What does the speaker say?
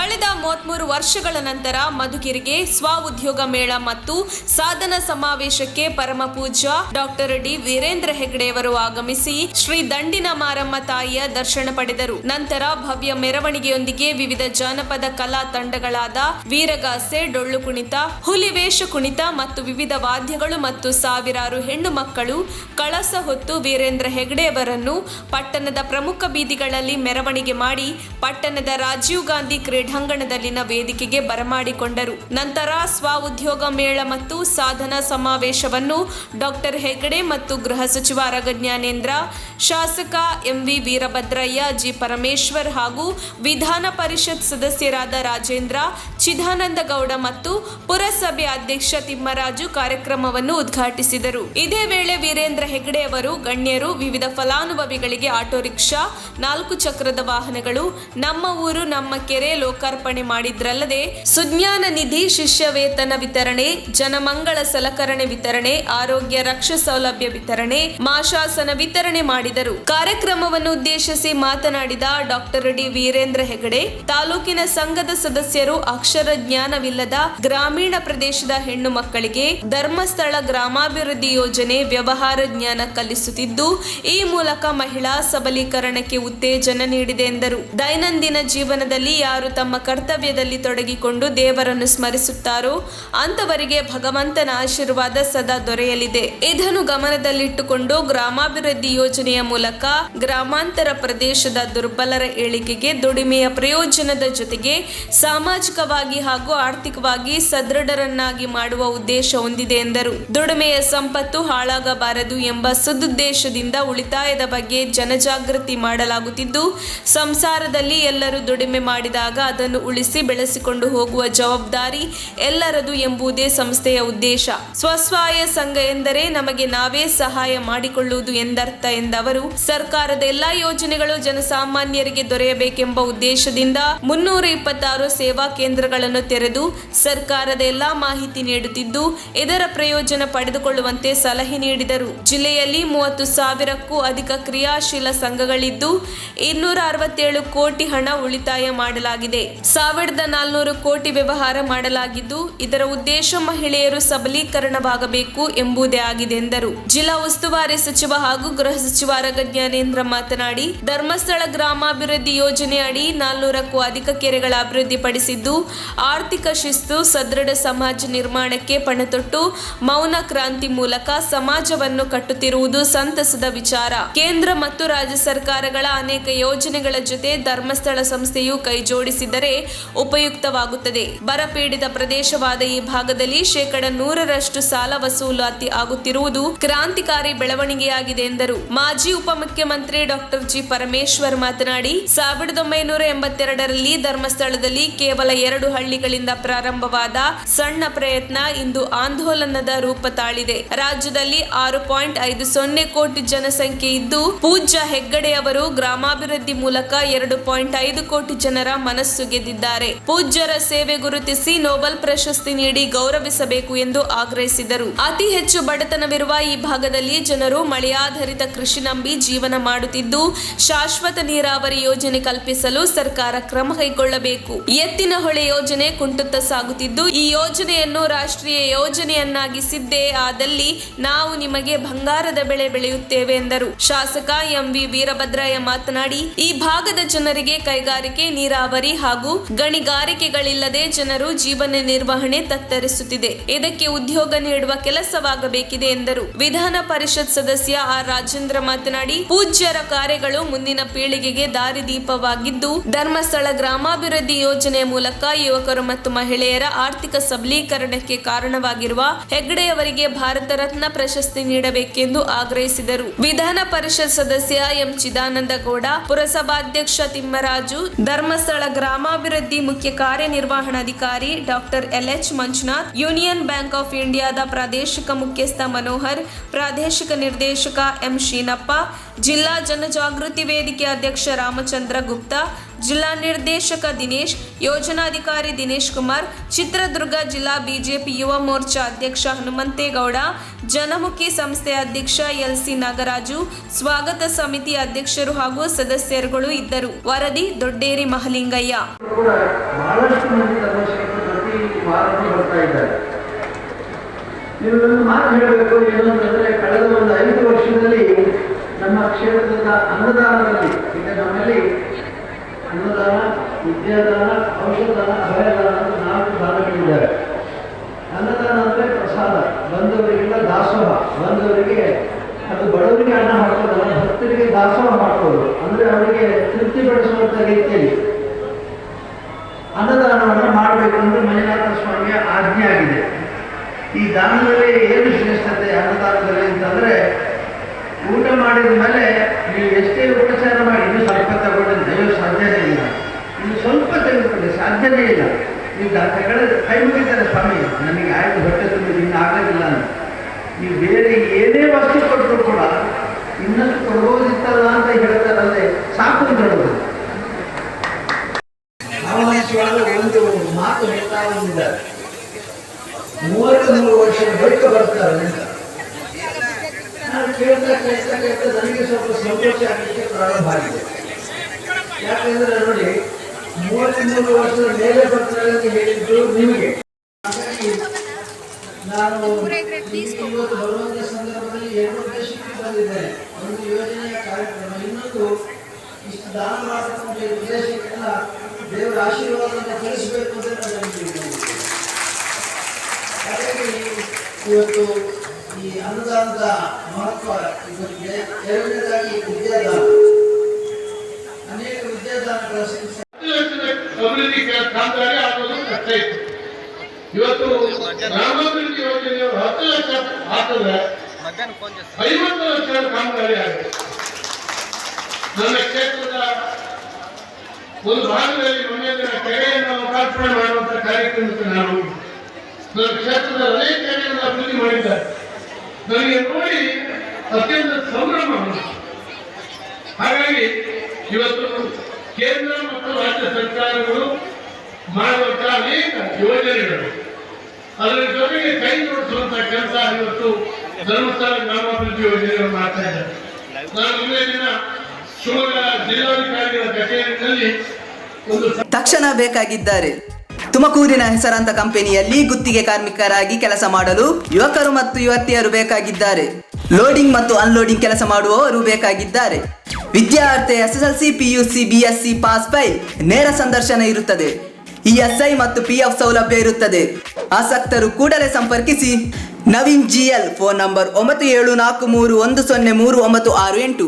ಕಳೆದ 33 ವರ್ಷಗಳ ನಂತರ ಮಧುಗಿರಿಗೆ ಸ್ವ ಉದ್ಯೋಗ ಮೇಳ ಮತ್ತು ಸಾಧನ ಸಮಾವೇಶಕ್ಕೆ ಪರಮ ಪೂಜ್ಯ ಡಾಕ್ಟರ್ ಡಿ ವೀರೇಂದ್ರ ಹೆಗ್ಗಡೆಯವರು ಆಗಮಿಸಿ ಶ್ರೀ ದಂಡಿನ ಮಾರಮ್ಮ ತಾಯಿಯ ದರ್ಶನ ಪಡೆದರು. ನಂತರ ಭವ್ಯ ಮೆರವಣಿಗೆಯೊಂದಿಗೆ ವಿವಿಧ ಜಾನಪದ ಕಲಾ ತಂಡಗಳಾದ ವೀರಗಾಸೆ, ಡೊಳ್ಳು ಕುಣಿತ, ಹುಲಿವೇಷ ಕುಣಿತ ಮತ್ತು ವಿವಿಧ ವಾದ್ಯಗಳು ಮತ್ತು ಸಾವಿರಾರು ಹೆಣ್ಣು ಮಕ್ಕಳು ಕಳಸ ಹೊತ್ತು ವೀರೇಂದ್ರ ಹೆಗ್ಗಡೆಯವರನ್ನು ಪಟ್ಟಣದ ಪ್ರಮುಖ ಬೀದಿಗಳಲ್ಲಿ ಮೆರವಣಿಗೆ ಮಾಡಿ ಪಟ್ಟಣದ ರಾಜೀವ್ ಗಾಂಧಿ ಕ್ರೀಡಾಂಗಣದಲ್ಲಿನ ವೇದಿಕೆಗೆ ಬರಮಾಡಿಕೊಂಡರು. ನಂತರ ಸ್ವ ಉದ್ಯೋಗ ಮೇಳ ಮತ್ತು ಸಾಧನಾ ಸಮಾವೇಶವನ್ನು ಡಾಕ್ಟರ್ ಹೆಗ್ಗಡೆ ಮತ್ತು ಗೃಹ ಸಚಿವ ಆರಗ ಜ್ಞಾನೇಂದ್ರ, ಶಾಸಕ ಎಂವಿ ವೀರಭದ್ರಯ್ಯ, ಜಿ ಪರಮೇಶ್ವರ್ ಹಾಗೂ ವಿಧಾನ ಪರಿಷತ್ ಸದಸ್ಯರಾದ ರಾಜೇಂದ್ರ, ಚಿದಾನಂದ ಗೌಡ ಮತ್ತು ಪುರಸಭೆ ಅಧ್ಯಕ್ಷ ತಿಮ್ಮರಾಜು ಕಾರ್ಯಕ್ರಮವನ್ನು ಉದ್ಘಾಟಿಸಿದರು. ಇದೇ ವೇಳೆ ವೀರೇಂದ್ರ ಹೆಗ್ಗಡೆ ಅವರು ಗಣ್ಯರು, ವಿವಿಧ ಫಲಾನುಭವಿಗಳಿಗೆ ಆಟೋ ರಿಕ್ಷಾ, 4 ಚಕ್ರದ ವಾಹನಗಳು, ನಮ್ಮ ಊರು ನಮ್ಮ ಕೆರೆ ಲೋಕಾರ್ಪಣೆ ಮಾಡಿದ್ರಲ್ಲದೆ ಸುಜ್ಞಾನ ನಿಧಿ, ಶಿಷ್ಯ ವೇತನ ವಿತರಣೆ, ಜನಮಂಗಳ ಸಲಕರಣೆ ವಿತರಣೆ, ಆರೋಗ್ಯ ರಕ್ಷಾ ಸೌಲಭ್ಯ ವಿತರಣೆ, ಮಾಶಾಸನ ವಿತರಣೆ ಮಾಡಿದರು. ಕಾರ್ಯಕ್ರಮವನ್ನು ಉದ್ದೇಶಿಸಿ ಮಾತನಾಡಿದ ಡಾಕ್ಟರ್ ಡಿ ವೀರೇಂದ್ರ ಹೆಗ್ಗಡೆ, ತಾಲೂಕಿನ ಸಂಘದ ಸದಸ್ಯರು ಅಕ್ಷರ ಜ್ಞಾನವಿಲ್ಲದ ಗ್ರಾಮೀಣ ಪ್ರದೇಶದ ಹೆಣ್ಣು ಮಕ್ಕಳಿಗೆ ಧರ್ಮಸ್ಥಳ ಗ್ರಾಮಾಭಿವೃದ್ಧಿ ಯೋಜನೆ ವ್ಯವಹಾರ ಜ್ಞಾನ ಕಲಿಸುತ್ತಿದ್ದು, ಈ ಮೂಲಕ ಮಹಿಳಾ ಸಬಲೀಕರಣಕ್ಕೆ ಉತ್ತೇಜನ ನೀಡಿದೆ ಎಂದರು. ದೈನಂದಿನ ಜೀವನದಲ್ಲಿ ಯಾರು ತಮ್ಮ ಕರ್ತವ್ಯದಲ್ಲಿ ತೊಡಗಿಕೊಂಡು ದೇವರನ್ನು ಸ್ಮರಿಸುತ್ತಾರೋ ಅಂತವರಿಗೆ ಭಗವಂತನ ಆಶೀರ್ವಾದ ಸದಾ ದೊರೆಯಲಿದೆ. ಇದನ್ನು ಗಮನದಲ್ಲಿಟ್ಟುಕೊಂಡು ಗ್ರಾಮಾಭಿವೃದ್ಧಿ ಯೋಜನೆಯ ಮೂಲಕ ಗ್ರಾಮಾಂತರ ಪ್ರದೇಶದ ದುರ್ಬಲರ ಏಳಿಗೆಗೆ ದುಡಿಮೆಯ ಪ್ರಯೋಜನದ ಜೊತೆಗೆ ಸಾಮಾಜಿಕವಾಗಿ ಹಾಗೂ ಆರ್ಥಿಕವಾಗಿ ಸದೃಢರನ್ನಾಗಿ ಮಾಡುವ ಉದ್ದೇಶ ಹೊಂದಿದೆ ಎಂದರು. ದುಡಿಮೆಯ ಸಂಪತ್ತು ಹಾಳಾಗಬಾರದು ಎಂಬ ಸದುದ್ದೇಶದಿಂದ ಉಳಿತಾಯದ ಬಗ್ಗೆ ಜನಜಾಗೃತಿ ಮಾಡಲಾಗುತ್ತಿದ್ದು, ಸಂಸಾರದಲ್ಲಿ ಎಲ್ಲರೂ ದುಡಿಮೆ ಮಾಡಿದಾಗ ಅದನ್ನು ಉಳಿಸಿ ಬೆಳೆಸಿಕೊಂಡು ಹೋಗುವ ಜವಾಬ್ದಾರಿ ಎಲ್ಲರದು ಎಂಬುದೇ ಸಂಸ್ಥೆಯ ಉದ್ದೇಶ. ಸ್ವಸಹಾಯ ಸಂಘ ಎಂದರೆ ನಮಗೆ ನಾವೇ ಸಹಾಯ ಮಾಡಿಕೊಳ್ಳುವುದು ಎಂದರ್ಥ ಎಂದವರು, ಸರ್ಕಾರದ ಎಲ್ಲಾ ಯೋಜನೆಗಳು ಜನಸಾಮಾನ್ಯರಿಗೆ ದೊರೆಯಬೇಕೆಂಬ ಉದ್ದೇಶದಿಂದ 326 ಸೇವಾ ಕೇಂದ್ರಗಳನ್ನು ತೆರೆದು ಸರ್ಕಾರದ ಎಲ್ಲಾ ಮಾಹಿತಿ ನೀಡುತ್ತಿದ್ದು, ಇದರ ಪ್ರಯೋಜನ ಪಡೆದುಕೊಳ್ಳುವಂತೆ ಸಲಹೆ ನೀಡಿದರು. ಜಿಲ್ಲೆಯಲ್ಲಿ 30,000ಕ್ಕೂ ಅಧಿಕ ಕ್ರಿಯಾಶೀಲ ಸಂಘಗಳಿದ್ದು 267 ಕೋಟಿ ಹಣ ಉಳಿತಾಯ ಮಾಡಲಾಗಿದೆ. 1,400 ಕೋಟಿ ವ್ಯವಹಾರ ಮಾಡಲಾಗಿದ್ದು, ಇದರ ಉದ್ದೇಶ ಮಹಿಳೆಯರು ಸಬಲೀಕರಣವಾಗಬೇಕು ಎಂಬುದೇ ಆಗಿದೆ ಎಂದರು. ಜಿಲ್ಲಾ ಉಸ್ತುವಾರಿ ಸಚಿವ ಹಾಗೂ ಗೃಹ ಸಚಿವ ಆರಗ ಜ್ಞಾನೇಂದ್ರ ಮಾತನಾಡಿ, ಧರ್ಮಸ್ಥಳ ಗ್ರಾಮಾಭಿವೃದ್ಧಿ ಯೋಜನೆ ಅಡಿ 400ಕ್ಕೂ ಅಧಿಕ ಕೆರೆಗಳ ಅಭಿವೃದ್ಧಿಪಡಿಸಿದ್ದು, ಆರ್ಥಿಕ ಶಿಸ್ತು, ಸದೃಢ ಸಮಾಜ ನಿರ್ಮಾಣಕ್ಕೆ ಪಣತೊಟ್ಟು ಮೌನ ಕ್ರಾಂತಿ ಮೂಲಕ ಸಮಾಜವನ್ನು ಕಟ್ಟುತ್ತಿರುವುದು ಸಂತಸದ ವಿಚಾರ. ಕೇಂದ್ರ ಮತ್ತು ರಾಜ್ಯ ಸರ್ಕಾರಗಳ ಅನೇಕ ಯೋಜನೆಗಳ ಜೊತೆ ಧರ್ಮಸ್ಥಳ ಸಂಸ್ಥೆಯು ಕೈ ಜೋಡಿಸಿದರೆ ಉಪಯುಕ್ತವಾಗುತ್ತದೆ. ಬರಪೀಡಿತ ಪ್ರದೇಶವಾದ ಈ ಭಾಗದಲ್ಲಿ 100% ಸಾಲ ವಸೂಲಾತಿ ಆಗುತ್ತಿರುವುದು ಕ್ರಾಂತಿಕಾರಿ ಬೆಳವಣಿಗೆಯಾಗಿದೆ ಎಂದರು. ಮಾಜಿ ಉಪಮುಖ್ಯಮಂತ್ರಿ ಡಾಕ್ಟರ್ ಜಿ ಪರಮೇಶ್ವರ್ ಮಾತನಾಡಿ, 1982ರಲ್ಲಿ ಧರ್ಮಸ್ಥಳದಲ್ಲಿ ಕೇವಲ 2 ಹಳ್ಳಿಗಳಿಂದ ಪ್ರಾರಂಭವಾದ ಸಣ್ಣ ಪ್ರಯತ್ನ ಇಂದು ಆಂದೋಲನದ ರೂಪ ತಾಳಿದೆ. ರಾಜ್ಯದಲ್ಲಿ 6.50 ಕೋಟಿ ಜನಸಂಖ್ಯೆ ಇದ್ದು, ಪೂಜ್ಯ ಹೆಗ್ಗಡೆ ಅವರು ಗ್ರಾಮಾಭಿವೃದ್ಧಿ ಮೂಲಕ 2.5 ಕೋಟಿ ಜನರ ಮನಸ್ಸು ಗೆದ್ದಿದ್ದಾರೆ. ಪೂಜ್ಯರ ಸೇವೆ ಗುರುತಿಸಿ ನೊಬೆಲ್ ಪ್ರಶಸ್ತಿ ನೀಡಿ ಗೌರವಿಸಬೇಕು ಎಂದು ಆಗ್ರಹಿಸಿದರು. ಅತಿ ಹೆಚ್ಚು ಬಡತನವಿರುವ ಈ ಭಾಗದಲ್ಲಿ ಜನರು ಮಳೆಯಾಧಾರಿತ ಕೃಷಿ ನಂಬಿ ಜೀವನ ಮಾಡುತ್ತಿದ್ದು, ಶಾಶ್ವತ ನೀರಾವರಿ ಯೋಜನೆ ಕಲ್ಪಿಸಲು ಸರ್ಕಾರ ಕ್ರಮ ಕೈಗೊಳ್ಳಬೇಕು. ಎತ್ತಿನ ಹೊಳೆ ಯೋಜನೆ ಕುಂಟುತ್ತಾ ಸಾಗುತ್ತಿದ್ದು, ಈ ಯೋಜನೆಯನ್ನು ರಾಷ್ಟ್ರೀಯ ಯೋಜನೆಯನ್ನಾಗಿಸಿದ್ದೇ ಆದಲ್ಲಿ ನಾವು ನಿಮಗೆ ಬಂಗಾರದ ಬೆಳೆ ಬೆಳೆಯುತ್ತೇವೆ ಎಂದರು. ಶಾಸಕ ಎಂವಿ ವೀರಭದ್ರಯ್ಯ ಮಾತನಾಡಿ, ಈ ಭಾಗದ ಜನರಿಗೆ ಕೈಗಾರಿಕೆ, ನೀರಾವರಿ ಹಾಗೂ ಗಣಿಗಾರಿಕೆಗಳಿಲ್ಲದೆ ಜನರು ಜೀವನ ನಿರ್ವಹಣೆ ತತ್ತರಿಸುತ್ತಿದೆ. ಇದಕ್ಕೆ ಉದ್ಯೋಗ ನೀಡುವ ಕೆಲಸವಾಗಬೇಕಿದೆ ಎಂದರು. ವಿಧಾನ ಪರಿಷತ್ ಸದಸ್ಯ ಆರ್ ರಾಜೇಂದ್ರ ಮಾತನಾಡಿ, ಪೂಜ್ಯರ ಕಾರ್ಯಗಳು ಮುಂದಿನ ಪೀಳಿಗೆಗೆ ದಾರಿದೀಪವಾಗಿದ್ದು, ಧರ್ಮಸ್ಥಳ ಗ್ರಾಮಾಭಿವೃದ್ಧಿ ಯೋಜನೆಯ ಮೂಲಕ ಯುವಕರು ಮತ್ತು ಮಹಿಳೆಯರ ಆರ್ಥಿಕ ಸಬಲೀಕರಣಕ್ಕೆ ಕಾರಣವಾಗಿರುವ ಹೆಗ್ಗಡೆಯವರಿಗೆ ಭಾರತ ರತ್ನ ಪ್ರಶಸ್ತಿ ನೀಡಬೇಕೆಂದು ಆಗ್ರಹಿಸಿದರು. ವಿಧಾನ ಪರಿಷತ್ ಸದಸ್ಯ ಎಂ ಚಿದಾನಂದ ಗೌಡ, ಪುರಸಭಾಧ್ಯಕ್ಷ ತಿಮ್ಮರಾಜು, ಧರ್ಮಸ್ಥಳ ಗ್ರಾಮಾಭಿವೃದ್ಧಿ ಮುಖ್ಯ ಕಾರ್ಯನಿರ್ವಹಣಾಧಿಕಾರಿ doctor LH Manjunath, union bank of ಇಂಡಿಯಾದ ಪ್ರಾದೇಶಿಕ ಮುಖ್ಯಸ್ಥ ಮನೋಹರ್, ಪ್ರಾದೇಶಿಕ ನಿರ್ದೇಶಕ ಎಂ ಶೀನಪ್ಪ, ಜಿಲ್ಲಾ ಜನಜಾಗೃತಿ ವೇದಿಕೆ ಅಧ್ಯಕ್ಷ ರಾಮಚಂದ್ರ ಗುಪ್ತಾ, ಜಿಲ್ಲಾ ನಿರ್ದೇಶಕ ದಿನೇಶ್, ಯೋಜನಾಧಿಕಾರಿ ದಿನೇಶ್ ಕುಮಾರ್, ಚಿತ್ರದುರ್ಗ ಜಿಲ್ಲಾ ಬಿಜೆಪಿ ಯುವ ಮೋರ್ಚಾ ಅಧ್ಯಕ್ಷ ಹನುಮಂತೇಗೌಡ, ಜನಮುಖಿ ಸಂಸ್ಥೆ ಅಧ್ಯಕ್ಷ LC ನಾಗರಾಜು, ಸ್ವಾಗತ ಸಮಿತಿ ಅಧ್ಯಕ್ಷರು ಹಾಗೂ ಸದಸ್ಯರುಗಳು ಇದ್ದರು. ವರದಿ ದೊಡ್ಡೇರಿ ಮಹಲಿಂಗಯ್ಯ. ಮಾಡಿದ್ದಾರೆ. ನೀವು ಒಂದು ಮಾತು ಹೇಳಬೇಕು ಏನಂತಂದ್ರೆ, ಕಳೆದ ಒಂದು 5 ವರ್ಷದಲ್ಲಿ ನಮ್ಮ ಕ್ಷೇತ್ರದ ಅನ್ನದಾನದಲ್ಲಿ, ಈಗ ನಮ್ಮಲ್ಲಿ ಅನ್ನದಾನ, ವಿದ್ಯಾದಾನ, ಔಷಧದಾನ, ಅಭಯದಾನ ಅಂತ 4 ದಾನಗಳಿದ್ದಾರೆ. ಅನ್ನದಾನ ಅಂದರೆ ಪ್ರಸಾದ, ಬಂದವರಿಗೆಲ್ಲ ದಾಸೋಹ, ಬಂದವರಿಗೆ ಅದು ಬಡವರಿಗೆ ಅನ್ನ ಹಾಕೋದಲ್ಲ, ಭಕ್ತರಿಗೆ ದಾಸೋಹ ಹಾಕೋದು, ಅಂದರೆ ಅವರಿಗೆ ತೃಪ್ತಿಪಡಿಸುವಂಥ ರೀತಿಯಲ್ಲಿ ಅನ್ನದಾನವನ್ನು ಮಾಡಬೇಕು ಅಂದರೆ ಮಂಜುನಾಥ ಸ್ವಾಮಿಯ ಆಜ್ಞೆ ಆಗಿದೆ. ಈ ದಾನದಲ್ಲಿ ಏನು ಶ್ರೇಷ್ಠತೆ ಅನ್ನದಾನದಲ್ಲಿ ಅಂತಂದರೆ, ಊಟ ಮಾಡಿದ ಮೇಲೆ ನೀವು ಎಷ್ಟೇ ಉಪಚಾರ ಮಾಡಿ ಇನ್ನೂ ಸ್ವಲ್ಪ ತಗೊಂಡು ಸಾಧ್ಯನೇ ಇಲ್ಲ, ಇನ್ನು ಸ್ವಲ್ಪ ತೆಗೆದುಕೊಳ್ಳಿ ಸಾಧ್ಯನೇ ಇಲ್ಲ. ನೀವು ಕೈ ಮುಗಿತಾರೆ, ಸ್ವಾಮಿ ನನಗೆ ಆಯ್ತು ಹೊಟ್ಟೆ ತುಂಬಿದ್ದು ಇನ್ನು ಆಗೋದಿಲ್ಲ ಅಂತ. ನೀವು ಬೇರೆ ಏನೇ ವಸ್ತು ಕೊಟ್ಟರು ಕೂಡ ಇನ್ನಷ್ಟು ಕೊಡ್ಬೋದಿತ್ತಲ್ಲ ಅಂತ ಹೇಳ್ತಾರಲ್ಲೇ ಸಾಕು ಅಂತ ಹೇಳೋದು. ಒಂದು ಮಾತು ಹೇಳ್ತಾ ಬಂದಿದ್ದಾರೆ, 33 ವರ್ಷದ ಬಳಿಕ ಬರ್ತಾರೆ ಅಂತ. ನಾನು ಕೇಳ್ತಾ ನನಗೆ ಸ್ವಲ್ಪ ಸಂತೋಷ ಆಗಲಿಕ್ಕೆ ಪ್ರಾರಂಭ ಆಗಿದೆ. ಯಾಕೆಂದ್ರೆ ನೋಡಿ, 33 ವರ್ಷದ ಮೇಲೆ ಬರ್ತಾರೆ ಅಂತ ಹೇಳಿದ್ರು ನಿಮಗೆ. ಹಾಗಾಗಿ ನಾನು ಇವತ್ತು ಬರುವಂಥ ಸಂದರ್ಭದಲ್ಲಿ 2 ಉದ್ದೇಶಕ್ಕೆ ಬಂದಿದ್ದೇನೆ. ಒಂದು ಯೋಜನೆಯ ಕಾರ್ಯಕ್ರಮ, ಇನ್ನೊಂದು ಇಷ್ಟು ದಾನ ಮಾಡತಕ್ಕಂಥ ಉದ್ದೇಶಕ್ಕೆಲ್ಲ ದೇವರ ಆಶೀರ್ವಾದವನ್ನು ತಿಳಿಸಬೇಕು ಅಂತ ನಾನು. ಹಾಗಾಗಿ ಇವತ್ತು ಈ ಅನ್ನದಾನದ ಮಹತ್ವ ಗೊತ್ತಿದೆ. ಎರಡನೇದಾಗಿ ವಿದ್ಯಾದಾನ, ಅನೇಕ ವಿದ್ಯಾದಾನಗಳ ಅಭಿವೃದ್ಧಿ ಕಾಮಗಾರಿ ಆಗೋದು ಕಷ್ಟ ಇತ್ತು. ಇವತ್ತು ಗ್ರಾಮಾಭಿವೃದ್ಧಿ ಯೋಜನೆಯವರು 10 ಲಕ್ಷ ಹಾಕಿದ್ರೆ 50 ಲಕ್ಷ ಕಾಮಗಾರಿ ಆಗಿದೆ. ನನ್ನ ಕ್ಷೇತ್ರದ ಒಂದು ಭಾಗದಲ್ಲಿ ಮೊನ್ನೆ ಕೆರೆಯನ್ನು ಲೋಕಾರ್ಪಣೆ ಮಾಡುವಂತ ಕಾರ್ಯಕ್ರಮಕ್ಕೆ ನಾನು ನನ್ನ ಕ್ಷೇತ್ರದ ಅನೇಕ ಕೆರೆಯನ್ನು ಅಭಿವೃದ್ಧಿ ಮಾಡಿದ್ದಾರೆ. ನನಗೆ ನೋಡಿ ಅತ್ಯಂತ ಸಂಭ್ರಮ. ಹಾಗಾಗಿ ಇವತ್ತು ಕೇಂದ್ರ ಮತ್ತು ರಾಜ್ಯ ಸರ್ಕಾರಗಳು ಮಾಡುವಂತಹ ಅನೇಕ ಯೋಜನೆಗಳು, ಅದರ ಜೊತೆಗೆ ಕೈ ಜೋಡಿಸುವಂತಹ ಕೆಲಸ ಇವತ್ತು ಧರ್ಮಸ್ಥಳ ಗ್ರಾಮಾಭಿವೃದ್ಧಿ ಯೋಜನೆಗಳು ಮಾಡ್ತಾ ಇದ್ದಾರೆ. ನಾನು ಮುಂದಿನ ದಿನ ಶಿವಮೊಗ್ಗ ಜಿಲ್ಲಾಧಿಕಾರಿಗಳ ಕಚೇರಿಯಲ್ಲಿ ತಕ್ಷಣ ಬೇಕಾಗಿದ್ದಾರೆ. ತುಮಕೂರಿನ ಹೆಸರಾಂತ ಕಂಪನಿಯಲ್ಲಿ ಗುತ್ತಿಗೆ ಕಾರ್ಮಿಕರಾಗಿ ಕೆಲಸ ಮಾಡಲು ಯುವಕರು ಮತ್ತು ಯುವತಿಯರು ಬೇಕಾಗಿದ್ದಾರೆ. ಲೋಡಿಂಗ್ ಮತ್ತು ಅನ್ಲೋಡಿಂಗ್ ಕೆಲಸ ಮಾಡುವವರು ಬೇಕಾಗಿದ್ದಾರೆ. ವಿದ್ಯಾರ್ಥಿ SSLC, PUC, BSc pass file, ನೇರ ಸಂದರ್ಶನ ಇರುತ್ತದೆ. ESI ಮತ್ತು PF ಸೌಲಭ್ಯ ಇರುತ್ತದೆ. ಆಸಕ್ತರು ಕೂಡಲೇ ಸಂಪರ್ಕಿಸಿ. Naveen GL, phone number 9743103968.